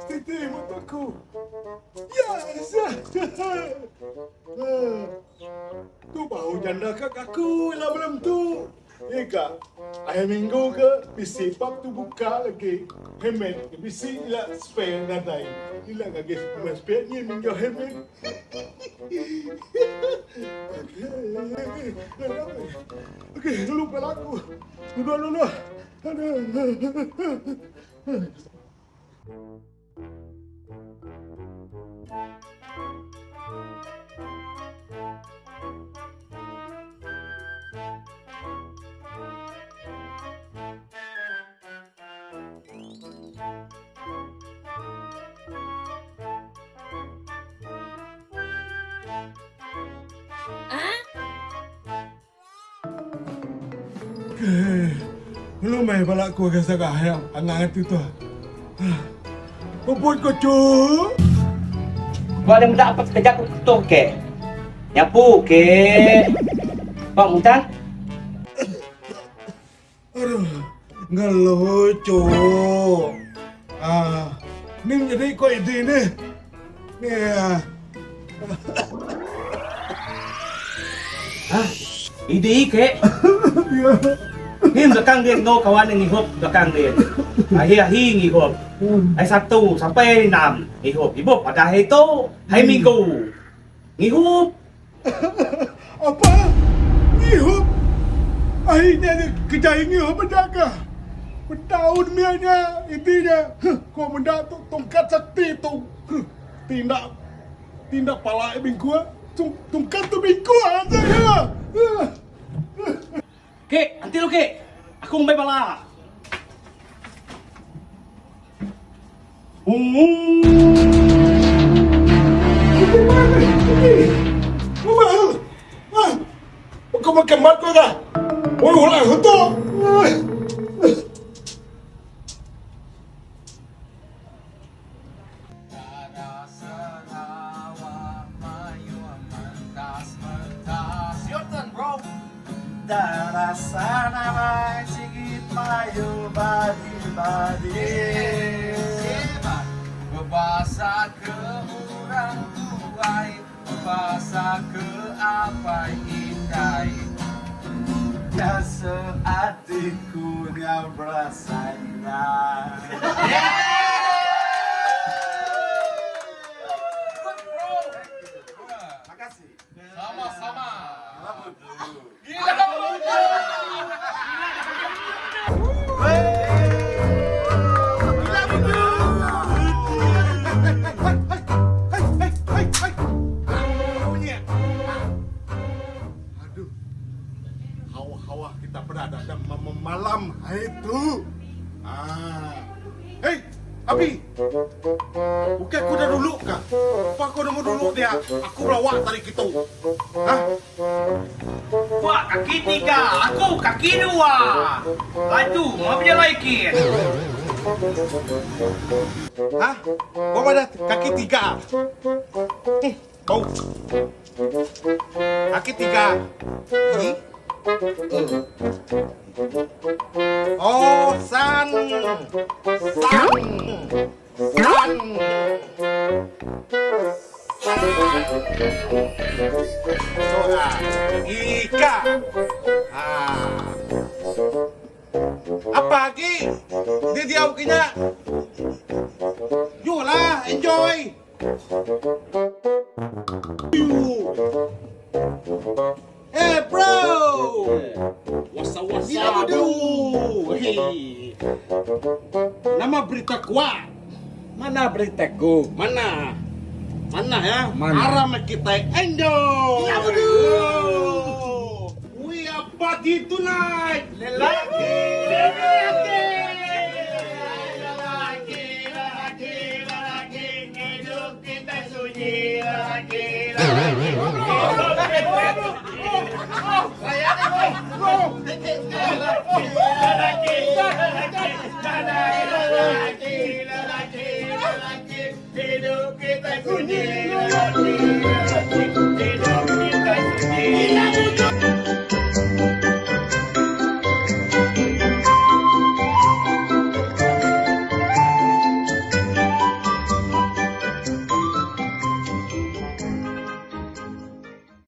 Titi motorku. Yes. Tu baru janda kak aku lah belum tu. Ya kak, ayam minggu ke bisi pap tu buka lagi. Hemen, bisi ila spare nadai. Ila kage spare ni minggu hemen. Okey, lupa aku. Dulu. Aduh. Lu main balak ku ke sagah yang angan itu tu. Puput ko cu. Kau ada muda apa sekejap aku ketuk ke? Nyapu ke? Bang Mutan? Aduh, nggak lucu. Ni jadi kau ide ni. Ni Hah? Ide ke? Ni belakang dia no kawan yang ngihop belakang dia. Akhir-akhir ngihop. Hari Sabtu sampai 6 ngihop. Ibu pada hari tu, hari Minggu. Ngihop. apa? Ngihop. Akhirnya dia kerja ngihop menjaga. Bertahun mianya intinya. Kau mendak tu tongkat sakti tu. Tindak pala bingku. Tongkat tu bingku aja ya. Kek, nanti lu kek. Aku mau bala. Kau makan mat kau dah. Oi, ulah itu. Your turn, bro. Darasa namai sigit payu badi. Berbahasa ke orang tuai, berbahasa ke apa indai. Biasa hatiku yang berasanya. Makasih. Sama-sama. Gila kamu. Aduh, hawa-hawa kita berada dalam malam hari itu. Hei, Abi, bukan aku dah dulu kah? Apa kau dah mau dulu dia? Aku melawak tadi gitu. Hah? Wah, kaki 3, aku kaki 2. Laju, mau dia lagi. Hah? Kau pada kaki 3? Kau kaki 3. Ini? Oh, san. Ika. Apa lagi? Dia diam kena. Yolah, enjoy. Hey bro. Wasa. Gila dulu. Nama berita kuat. Mana beritaku? Mana ya? Mana? Aram kita enjoy. Gila dulu. We are party tonight. Lelaki. Hidup kita sunyi. Hidup kita sunyi.